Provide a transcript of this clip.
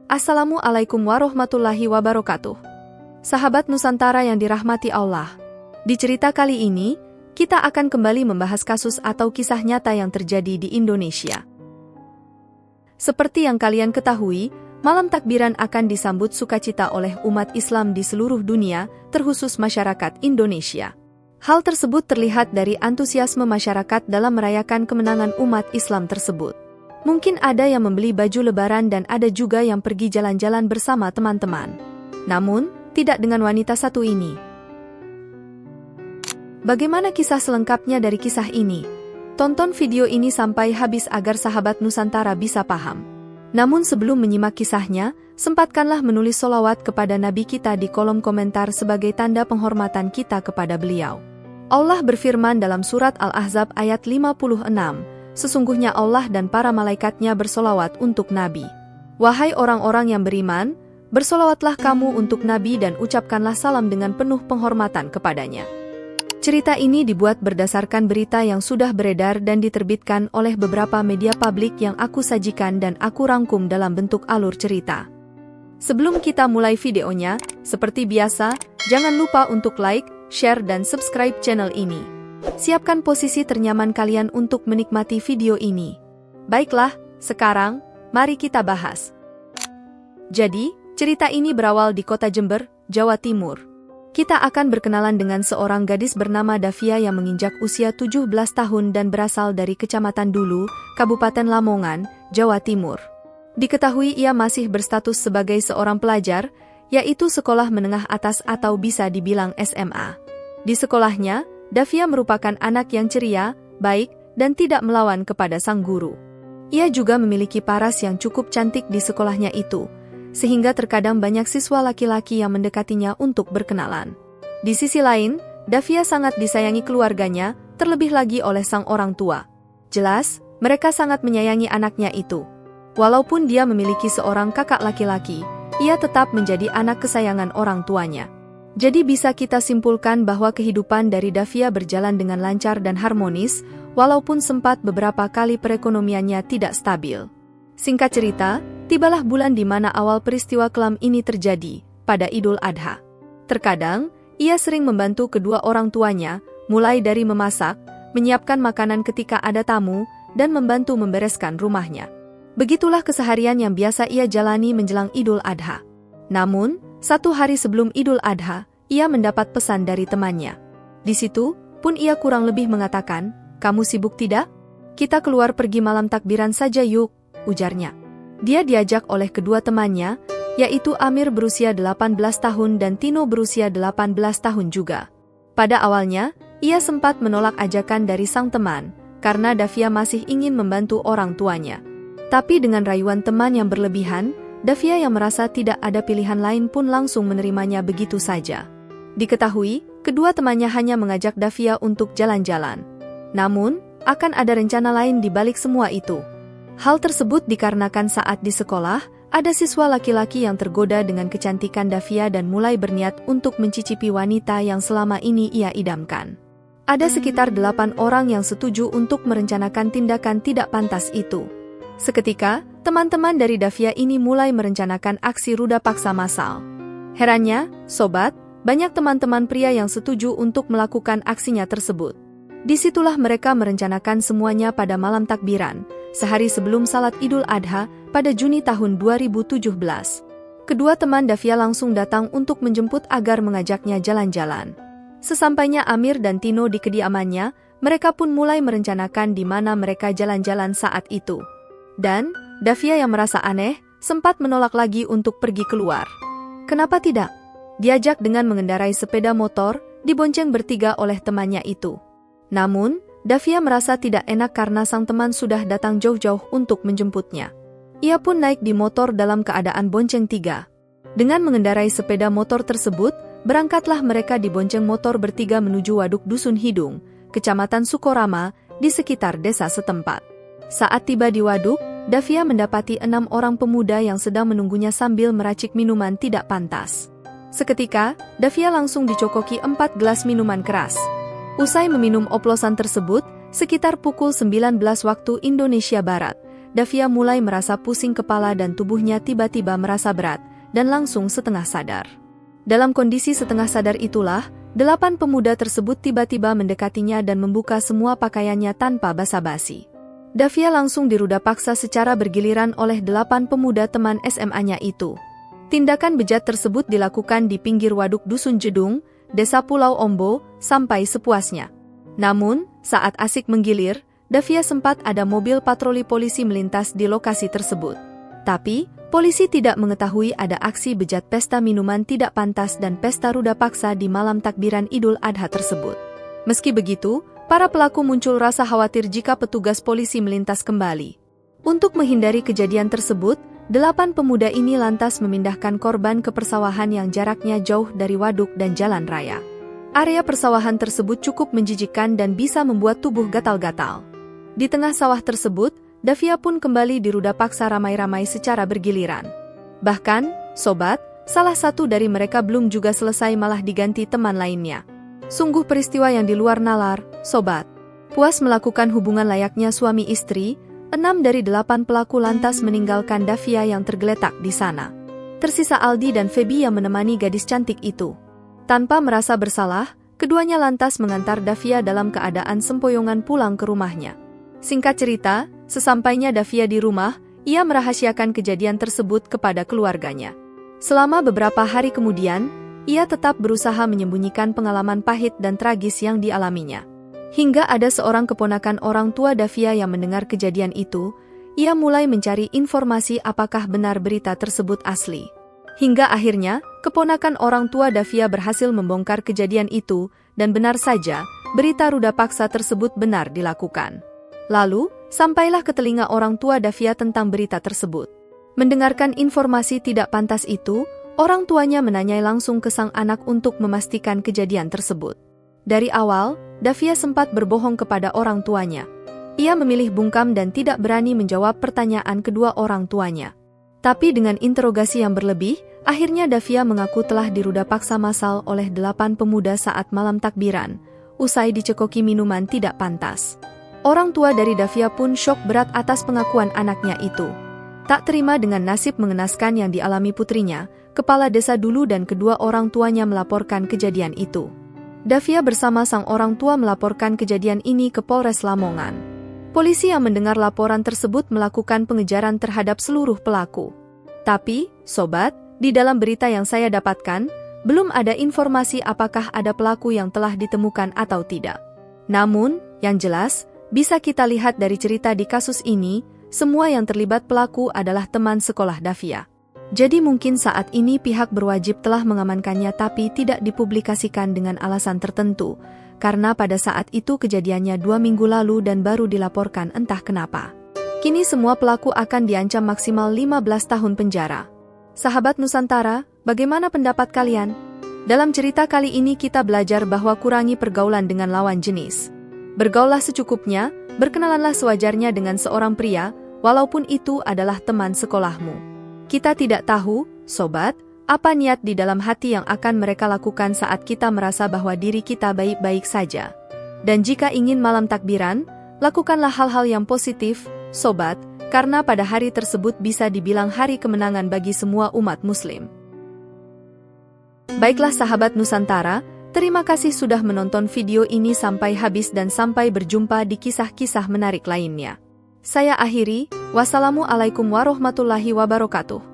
Assalamualaikum warahmatullahi wabarakatuh. Sahabat Nusantara yang dirahmati Allah. Di cerita kali ini, kita akan kembali membahas kasus atau kisah nyata yang terjadi di Indonesia. Seperti yang kalian ketahui, malam takbiran akan disambut sukacita oleh umat Islam di seluruh dunia, terkhusus masyarakat Indonesia. Hal tersebut terlihat dari antusiasme masyarakat dalam merayakan kemenangan umat Islam tersebut. Mungkin ada yang membeli baju lebaran dan ada juga yang pergi jalan-jalan bersama teman-teman. Namun, tidak dengan wanita satu ini. Bagaimana kisah selengkapnya dari kisah ini? Tonton video ini sampai habis agar sahabat Nusantara bisa paham. Namun sebelum menyimak kisahnya, sempatkanlah menulis sholawat kepada Nabi kita di kolom komentar sebagai tanda penghormatan kita kepada beliau. Allah berfirman dalam surat Al-Ahzab ayat 56, sesungguhnya Allah dan para malaikatnya bersolawat untuk Nabi. Wahai orang-orang yang beriman, bersolawatlah kamu untuk Nabi dan ucapkanlah salam dengan penuh penghormatan kepadanya. Cerita ini dibuat berdasarkan berita yang sudah beredar dan diterbitkan oleh beberapa media publik yang aku sajikan dan aku rangkum dalam bentuk alur cerita. Sebelum kita mulai videonya, seperti biasa, jangan lupa untuk like, share dan subscribe channel ini. Siapkan posisi ternyaman kalian untuk menikmati video ini. Baiklah, sekarang, mari kita bahas. Jadi, cerita ini berawal di kota Jember, Jawa Timur. Kita akan berkenalan dengan seorang gadis bernama Davia yang menginjak usia 17 tahun dan berasal dari Kecamatan Dulu, Kabupaten Lamongan, Jawa Timur. Diketahui ia masih berstatus sebagai seorang pelajar, yaitu sekolah menengah atas atau bisa dibilang SMA. Di sekolahnya, Davia merupakan anak yang ceria, baik, dan tidak melawan kepada sang guru. Ia juga memiliki paras yang cukup cantik di sekolahnya itu, sehingga terkadang banyak siswa laki-laki yang mendekatinya untuk berkenalan. Di sisi lain, Davia sangat disayangi keluarganya, terlebih lagi oleh sang orang tua. Jelas, mereka sangat menyayangi anaknya itu. Walaupun dia memiliki seorang kakak laki-laki, ia tetap menjadi anak kesayangan orang tuanya. Jadi bisa kita simpulkan bahwa kehidupan dari Davia berjalan dengan lancar dan harmonis, walaupun sempat beberapa kali perekonomiannya tidak stabil. Singkat cerita, tibalah bulan di mana awal peristiwa kelam ini terjadi, pada Idul Adha. Terkadang, ia sering membantu kedua orang tuanya, mulai dari memasak, menyiapkan makanan ketika ada tamu, dan membantu membereskan rumahnya. Begitulah keseharian yang biasa ia jalani menjelang Idul Adha. Namun, satu hari sebelum Idul Adha, ia mendapat pesan dari temannya. Di situ, pun ia kurang lebih mengatakan, "Kamu sibuk tidak? Kita keluar pergi malam takbiran saja yuk," ujarnya. Dia diajak oleh kedua temannya, yaitu Amir berusia 18 tahun dan Tino berusia 18 tahun juga. Pada awalnya, ia sempat menolak ajakan dari sang teman, karena Davia masih ingin membantu orang tuanya. Tapi dengan rayuan teman yang berlebihan, Davia yang merasa tidak ada pilihan lain pun langsung menerimanya begitu saja. Diketahui, kedua temannya hanya mengajak Davia untuk jalan-jalan. Namun, akan ada rencana lain di balik semua itu. Hal tersebut dikarenakan saat di sekolah, ada siswa laki-laki yang tergoda dengan kecantikan Davia dan mulai berniat untuk mencicipi wanita yang selama ini ia idamkan. Ada sekitar 8 orang yang setuju untuk merencanakan tindakan tidak pantas itu. Seketika, teman-teman dari Davia ini mulai merencanakan aksi ruda paksa massal. Herannya, sobat, banyak teman-teman pria yang setuju untuk melakukan aksinya tersebut. Disitulah mereka merencanakan semuanya pada malam takbiran, sehari sebelum salat Idul Adha, pada Juni tahun 2017. Kedua teman Davia langsung datang untuk menjemput agar mengajaknya jalan-jalan. Sesampainya Amir dan Tino di kediamannya, mereka pun mulai merencanakan di mana mereka jalan-jalan saat itu. Dan, Davia yang merasa aneh, sempat menolak lagi untuk pergi keluar. Kenapa tidak? Diajak dengan mengendarai sepeda motor, dibonceng bertiga oleh temannya itu. Namun, Davia merasa tidak enak karena sang teman sudah datang jauh-jauh untuk menjemputnya. Ia pun naik di motor dalam keadaan bonceng tiga. Dengan mengendarai sepeda motor tersebut, berangkatlah mereka dibonceng motor bertiga menuju Waduk Dusun Hidung, Kecamatan Sukorama, di sekitar desa setempat. Saat tiba di waduk, Davia mendapati 6 orang pemuda yang sedang menunggunya sambil meracik minuman tidak pantas. Seketika, Davia langsung dicokoki 4 gelas minuman keras. Usai meminum oplosan tersebut, sekitar pukul 19 waktu Indonesia Barat, Davia mulai merasa pusing kepala dan tubuhnya tiba-tiba merasa berat, dan langsung setengah sadar. Dalam kondisi setengah sadar itulah, 8 pemuda tersebut tiba-tiba mendekatinya dan membuka semua pakaiannya tanpa basa-basi. Davia langsung diruda paksa secara bergiliran oleh 8 pemuda teman SMA-nya itu. Tindakan bejat tersebut dilakukan di pinggir waduk Dusun Jedung, Desa Pulau Ombo, sampai sepuasnya. Namun, saat asik menggilir, Davia sempat ada mobil patroli polisi melintas di lokasi tersebut. Tapi, polisi tidak mengetahui ada aksi bejat pesta minuman tidak pantas dan pesta ruda paksa di malam takbiran Idul Adha tersebut. Meski begitu, para pelaku muncul rasa khawatir jika petugas polisi melintas kembali. Untuk menghindari kejadian tersebut, 8 pemuda ini lantas memindahkan korban ke persawahan yang jaraknya jauh dari waduk dan jalan raya. Area persawahan tersebut cukup menjijikkan dan bisa membuat tubuh gatal-gatal. Di tengah sawah tersebut, Davia pun kembali diruda paksa ramai-ramai secara bergiliran. Bahkan, sobat, salah satu dari mereka belum juga selesai malah diganti teman lainnya. Sungguh peristiwa yang di luar nalar, sobat. Puas melakukan hubungan layaknya suami istri, 6 dari 8 pelaku lantas meninggalkan Davia yang tergeletak di sana. Tersisa Aldi dan Feby yang menemani gadis cantik itu. Tanpa merasa bersalah, keduanya lantas mengantar Davia dalam keadaan sempoyongan pulang ke rumahnya. Singkat cerita, sesampainya Davia di rumah, ia merahasiakan kejadian tersebut kepada keluarganya. Selama beberapa hari kemudian, ia tetap berusaha menyembunyikan pengalaman pahit dan tragis yang dialaminya. Hingga ada seorang keponakan orang tua Davia yang mendengar kejadian itu, ia mulai mencari informasi apakah benar berita tersebut asli. Hingga akhirnya, keponakan orang tua Davia berhasil membongkar kejadian itu, dan benar saja, berita ruda paksa tersebut benar dilakukan. Lalu, sampailah ke telinga orang tua Davia tentang berita tersebut. Mendengarkan informasi tidak pantas itu, orang tuanya menanyai langsung ke sang anak untuk memastikan kejadian tersebut. Dari awal, Davia sempat berbohong kepada orang tuanya. Ia memilih bungkam dan tidak berani menjawab pertanyaan kedua orang tuanya. Tapi dengan interogasi yang berlebih, akhirnya Davia mengaku telah diruda paksa massal oleh 8 pemuda saat malam takbiran, usai dicekoki minuman tidak pantas. Orang tua dari Davia pun syok berat atas pengakuan anaknya itu. Tak terima dengan nasib mengenaskan yang dialami putrinya, kepala desa dulu dan kedua orang tuanya melaporkan kejadian itu. Davia bersama sang orang tua melaporkan kejadian ini ke Polres Lamongan. Polisi yang mendengar laporan tersebut melakukan pengejaran terhadap seluruh pelaku. Tapi, sobat, di dalam berita yang saya dapatkan, belum ada informasi apakah ada pelaku yang telah ditemukan atau tidak. Namun, yang jelas, bisa kita lihat dari cerita di kasus ini, semua yang terlibat pelaku adalah teman sekolah Davia. Jadi mungkin saat ini pihak berwajib telah mengamankannya tapi tidak dipublikasikan dengan alasan tertentu, karena pada saat itu kejadiannya 2 minggu lalu dan baru dilaporkan entah kenapa. Kini semua pelaku akan diancam maksimal 15 tahun penjara. Sahabat Nusantara, bagaimana pendapat kalian? Dalam cerita kali ini kita belajar bahwa kurangi pergaulan dengan lawan jenis. Bergaullah secukupnya, berkenalanlah sewajarnya dengan seorang pria, walaupun itu adalah teman sekolahmu. Kita tidak tahu, sobat, apa niat di dalam hati yang akan mereka lakukan saat kita merasa bahwa diri kita baik-baik saja. Dan jika ingin malam takbiran, lakukanlah hal-hal yang positif, sobat, karena pada hari tersebut bisa dibilang hari kemenangan bagi semua umat muslim. Baiklah sahabat Nusantara, terima kasih sudah menonton video ini sampai habis dan sampai berjumpa di kisah-kisah menarik lainnya. Saya akhiri, wassalamualaikum warahmatullahi wabarakatuh.